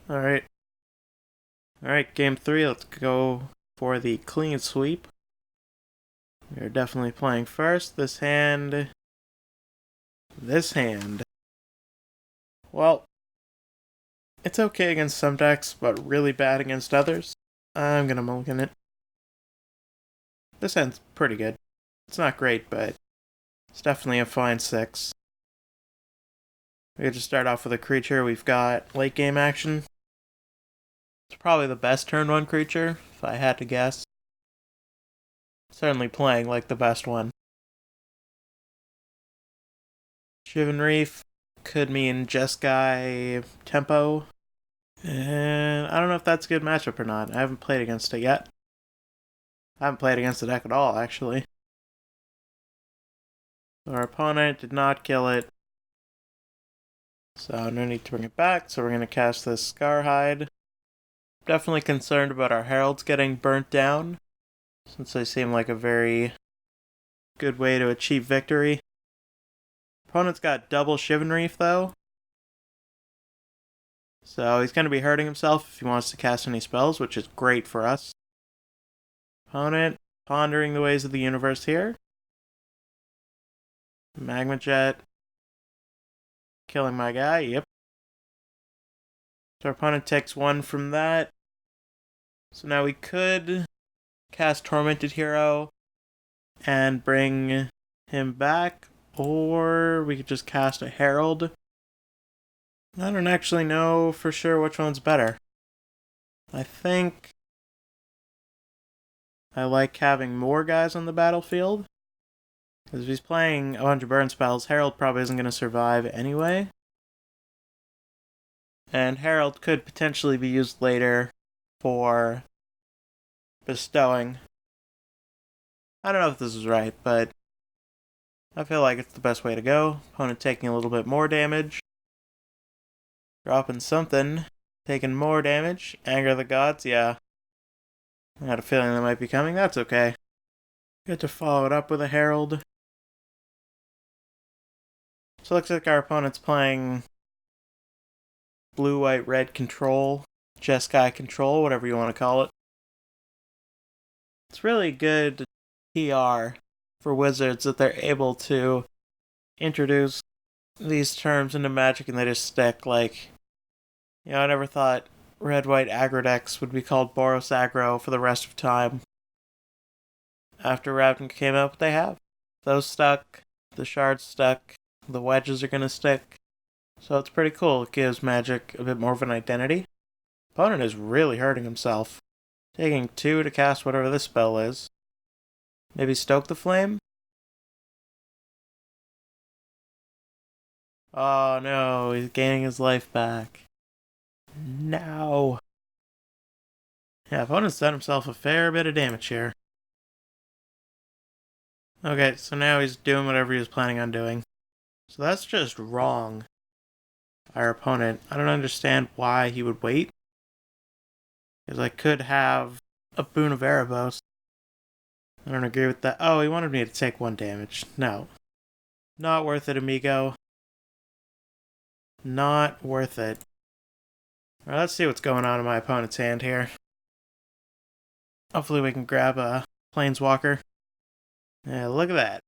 Alright. Alright, game 3, let's go for the clean sweep. We're definitely playing first. This hand. Well, it's okay against some decks, but really bad against others. I'm gonna mulligan it. This hand's pretty good. It's not great, but it's definitely a fine 6. We could just start off with a creature. We've got late game action. It's probably the best turn 1 creature, if I had to guess. Certainly playing like the best one. Shivan Reef could mean Jeskai Tempo. And I don't know if that's a good matchup or not. I haven't played against it yet. I haven't played against the deck at all, actually. Our opponent did not kill it. So no need to bring it back. So we're going to cast this Scarhide. Definitely concerned about our heralds getting burnt down, since they seem like a very good way to achieve victory. Opponent's got double Shivan Reef, though. So he's going to be hurting himself if he wants to cast any spells, which is great for us. Opponent pondering the ways of the universe here. Magma Jet. Killing my guy, yep. So our opponent takes 1 from that. So now we could cast Tormented Hero and bring him back, or we could just cast a Herald. I don't actually know for sure which one's better. I think I like having more guys on the battlefield, because if he's playing a bunch of burn spells, Herald probably isn't going to survive anyway. And Herald could potentially be used later for bestowing. I don't know if this is right, but I feel like it's the best way to go. Opponent taking a little bit more damage. Dropping something. Taking more damage. Anger of the Gods, yeah. I had a feeling that might be coming. That's okay. Get to follow it up with a Herald. So it looks like our opponent's playing blue, white, red control. Jeskai control, whatever you want to call it. It's really good PR for Wizards that they're able to introduce these terms into Magic and they just stick. Like, I never thought red-white aggro decks would be called Boros Aggro for the rest of time. After Ravnica came out, but they have. Those stuck, the shards stuck, the wedges are gonna stick. So it's pretty cool. It gives Magic a bit more of an identity. Opponent is really hurting himself. Taking 2 to cast whatever this spell is. Maybe Stoke the Flame? Oh no, he's gaining his life back. No. Yeah, opponent's done himself a fair bit of damage here. Okay, so now he's doing whatever he was planning on doing. So that's just wrong. Our opponent. I don't understand why he would wait. Because I could have a Boon of Erebos. I don't agree with that. Oh, he wanted me to take 1 damage. No. Not worth it, amigo. Not worth it. Alright, let's see what's going on in my opponent's hand here. Hopefully we can grab a Planeswalker. Yeah, look at that.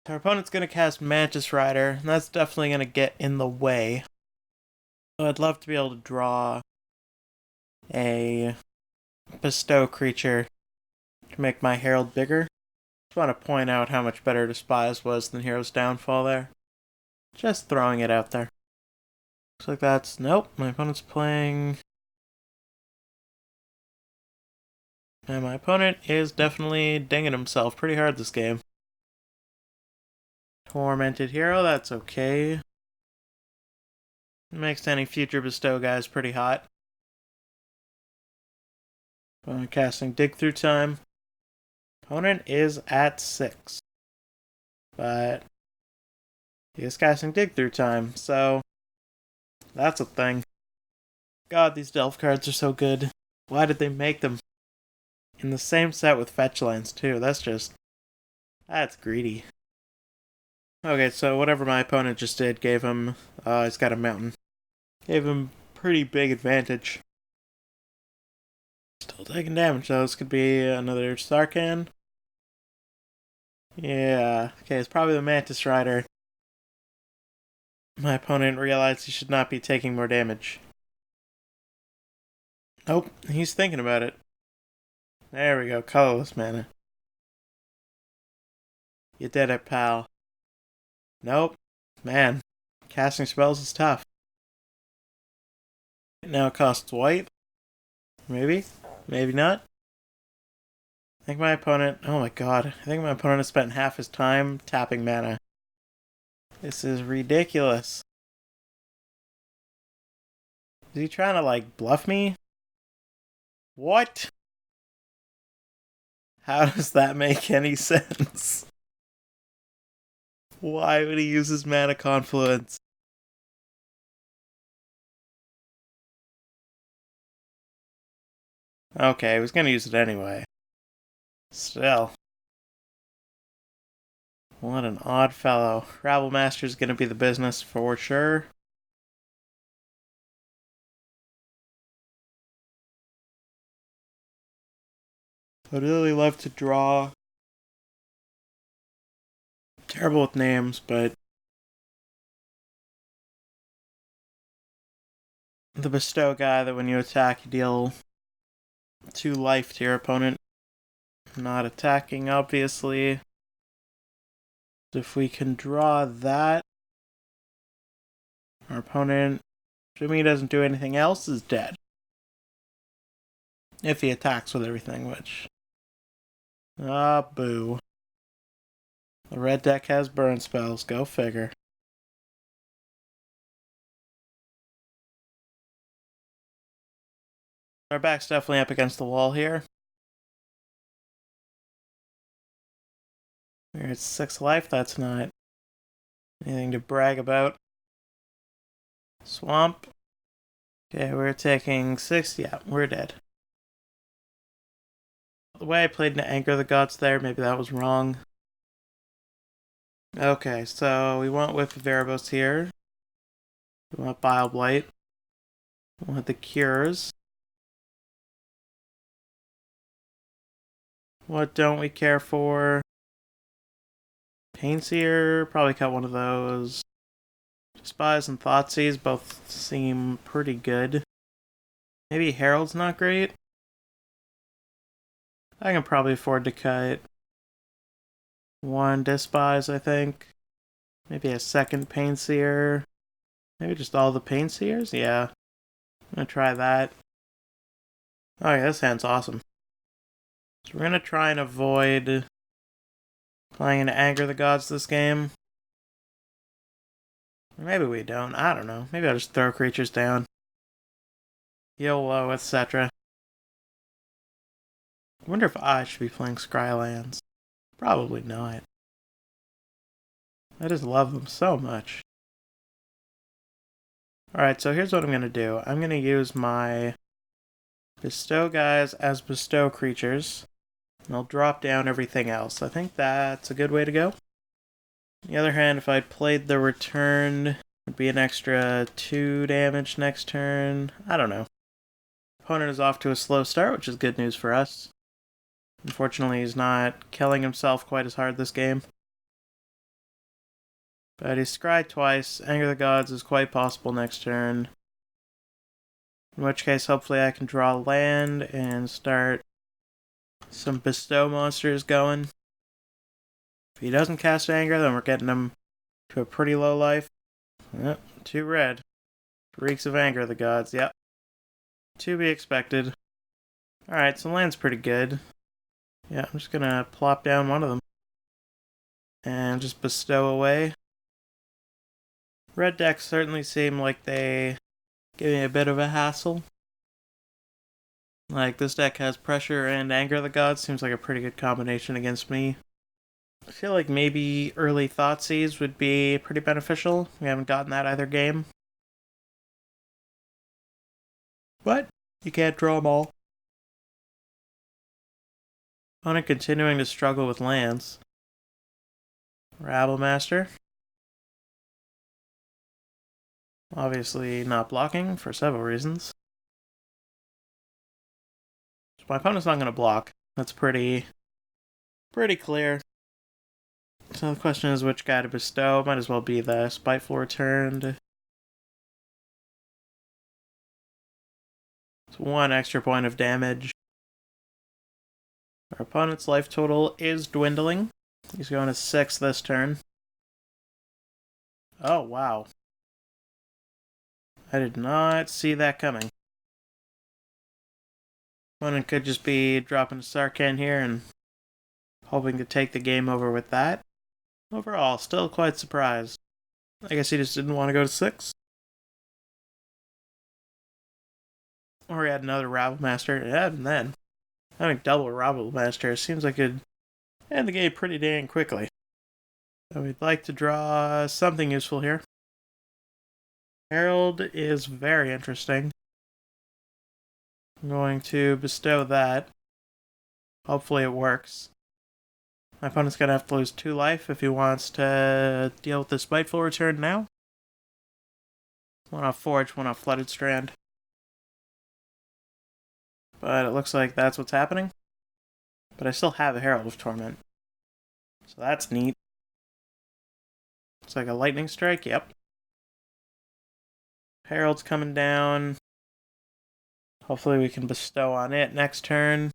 Our opponent's going to cast Mantis Rider, and that's definitely going to get in the way. So I'd love to be able to draw a bestow creature to make my Herald bigger. Just want to point out how much better Despise was than Hero's Downfall there. Just throwing it out there. Looks like that's... Nope, my opponent's playing... And my opponent is definitely dinging himself pretty hard this game. Tormented Hero, that's okay. It makes any future bestow guys pretty hot. Opponent casting Dig Through Time. Opponent is at 6. But he is casting Dig Through Time, so that's a thing. God, these Delve cards are so good. Why did they make them in the same set with fetch lands too? That's greedy. Okay, so whatever my opponent just did gave him, he's got a mountain. Gave him pretty big advantage. Still taking damage though. This could be another Sarkhan. Yeah, okay, it's probably the Mantis Rider. My opponent realized he should not be taking more damage. Nope, he's thinking about it. There we go, colorless mana. You did it, pal. Nope. Man, casting spells is tough. Now it costs white. Maybe. Maybe not. I think my opponent... Oh my god. I think my opponent has spent half his time tapping mana. This is ridiculous. Is he trying to, like, bluff me? What? How does that make any sense? Why would he use his mana confluence? Okay, he was gonna use it anyway. Still. What an odd fellow. Rabble Master's gonna be the business for sure. I'd really love to draw. Terrible with names, but the bestow guy that when you attack you deal 2 life to your opponent. Not attacking, obviously. If we can draw that, our opponent, assuming he doesn't do anything else, is dead. If he attacks with everything, which... Ah, boo. The red deck has burn spells, go figure. Our back's definitely up against the wall here. We're at 6 life, that's not anything to brag about. Swamp. Okay, we're taking 6, yeah, we're dead. The way I played to Anger the Gods there, maybe that was wrong. Okay, so we went with Veribos here. We want Bile Blight. We want the Cures. What don't we care for? Painseer, probably cut one of those. Despise and Thoughtseize both seem pretty good. Maybe Herald's not great. I can probably afford to cut one Despise, I think. Maybe a second Painseer. Maybe just all the Painseers? Yeah. I'm gonna try that. Oh yeah, this hand's awesome. So we're gonna try and avoid playing to Anger the Gods this game. Or maybe we don't. I don't know. Maybe I'll just throw creatures down. YOLO, etc. I wonder if I should be playing Scrylands. Probably not. I just love them so much. Alright, so here's what I'm going to do. I'm going to use my bestow guys as bestow creatures. And I'll drop down everything else. I think that's a good way to go. On the other hand, if I played the return, it would be an extra 2 damage next turn. I don't know. Opponent is off to a slow start, which is good news for us. Unfortunately, he's not killing himself quite as hard this game. But he's scryed twice. Anger the Gods is quite possible next turn. In which case, hopefully I can draw land and start some bestow monsters going. If he doesn't cast Anger, then we're getting him to a pretty low life. Yep, 2 red. Reeks of Anger the Gods, yep. To be expected. Alright, so land's pretty good. Yeah, I'm just gonna plop down one of them. And just bestow away. Red decks certainly seem like they give me a bit of a hassle. Like, this deck has Pressure and Anger the Gods. Seems like a pretty good combination against me. I feel like maybe early Thoughtseize would be pretty beneficial. We haven't gotten that either game. But you can't draw them all. Opponent continuing to struggle with lands. Rabble Master. Obviously not blocking for several reasons. So my opponent's not going to block. That's pretty clear. So the question is which guy to bestow. Might as well be the Spiteful Returned. It's 1 extra point of damage. Our opponent's life total is dwindling. He's going to 6 this turn. Oh, wow. I did not see that coming. Opponent could just be dropping a Sarkhan here and hoping to take the game over with that. Overall, still quite surprised. I guess he just didn't want to go to 6. Or he had another Rabble Master. Yeah, and then having double Rabble Master seems like it'd end the game pretty dang quickly. So we'd like to draw something useful here. Herald is very interesting. I'm going to bestow that. Hopefully it works. My opponent's going to have to lose 2 life if he wants to deal with the Spiteful Return now. 1 off Forge, 1 off Flooded Strand. But it looks like that's what's happening. But I still have a Herald of Torment. So that's neat. Looks like a Lightning Strike, yep. Herald's coming down. Hopefully we can bestow on it next turn.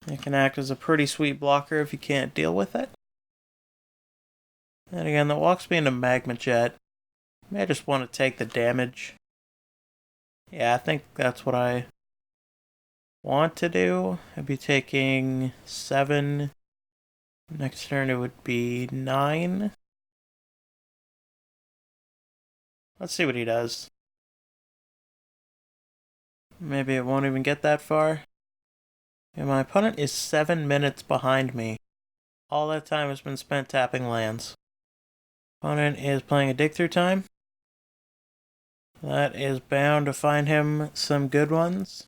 It can act as a pretty sweet blocker if you can't deal with it. And again, that walks me into Magma Jet. May I just want to take the damage. Yeah, I think that's what I want to do. I'd be taking 7. Next turn it would be 9. Let's see what he does. Maybe it won't even get that far. And my opponent is 7 minutes behind me. All that time has been spent tapping lands. Opponent is playing a Dig Through Time. That is bound to find him some good ones.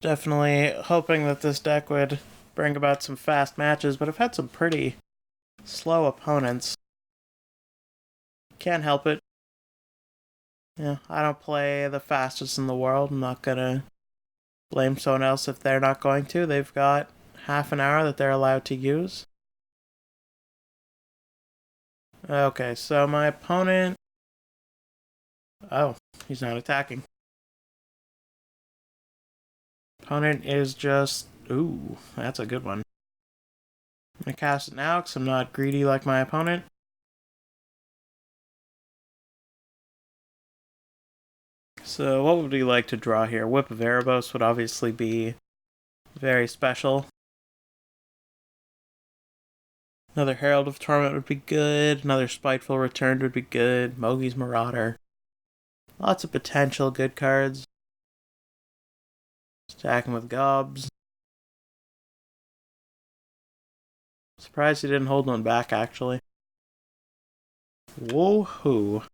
Definitely hoping that this deck would bring about some fast matches, but I've had some pretty slow opponents. Can't help it. Yeah, I don't play the fastest in the world. I'm not gonna blame someone else if they're not going to. They've got half an hour that they're allowed to use. Okay, so my opponent... Oh, he's not attacking. Opponent is just... Ooh, that's a good one. I'm gonna cast it now because I'm not greedy like my opponent. So what would we like to draw here? Whip of Erebos would obviously be very special. Another Herald of Torment would be good. Another Spiteful Return would be good. Mogi's Marauder. Lots of potential good cards. Stacking with Gobs. Surprised he didn't hold one back, actually. Woohoo.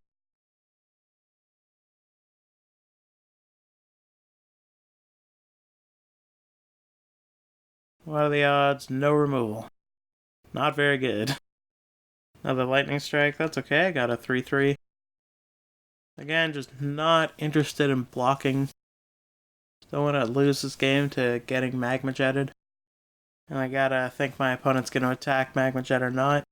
What are the odds? No removal. Not very good. Another Lightning Strike. That's okay. I got a 3-3. Again, just not interested in blocking. Don't want to lose this game to getting Magma Jetted. And I gotta think my opponent's gonna attack Magma Jet or not.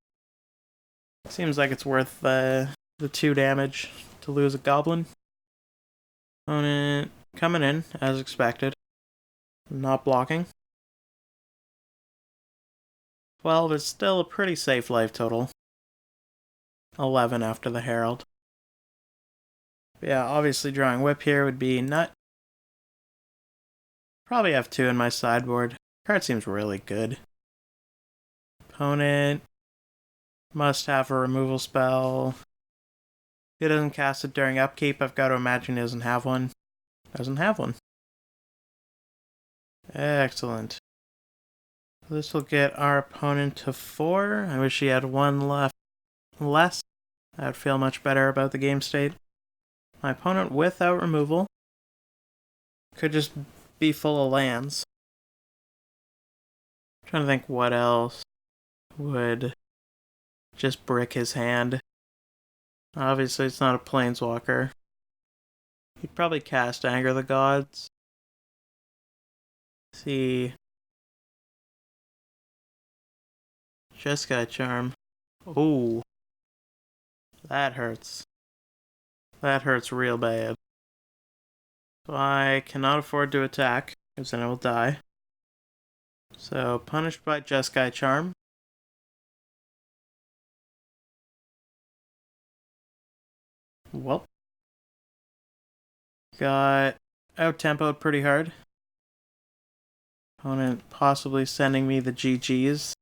Seems like it's worth the 2 damage to lose a Goblin. Opponent coming in, as expected. Not blocking. 12 is still a pretty safe life total. 11 after the Herald. But yeah, obviously drawing Whip here would be nut. Probably have 2 in my sideboard. Card seems really good. Opponent must have a removal spell. If he doesn't cast it during upkeep, I've got to imagine he doesn't have one. Doesn't have one. Excellent. This will get our opponent to 4. I wish he had 1 left less. I would feel much better about the game state. My opponent without removal could just be full of lands. I'm trying to think what else would just brick his hand. Obviously, it's not a planeswalker. He'd probably cast Anger the Gods. See. Jeskai Charm. Ooh. That hurts. That hurts real bad. So I cannot afford to attack, because then I will die. So, punished by Jeskai Charm. Well. Got out-tempoed pretty hard. Opponent possibly sending me the GGs.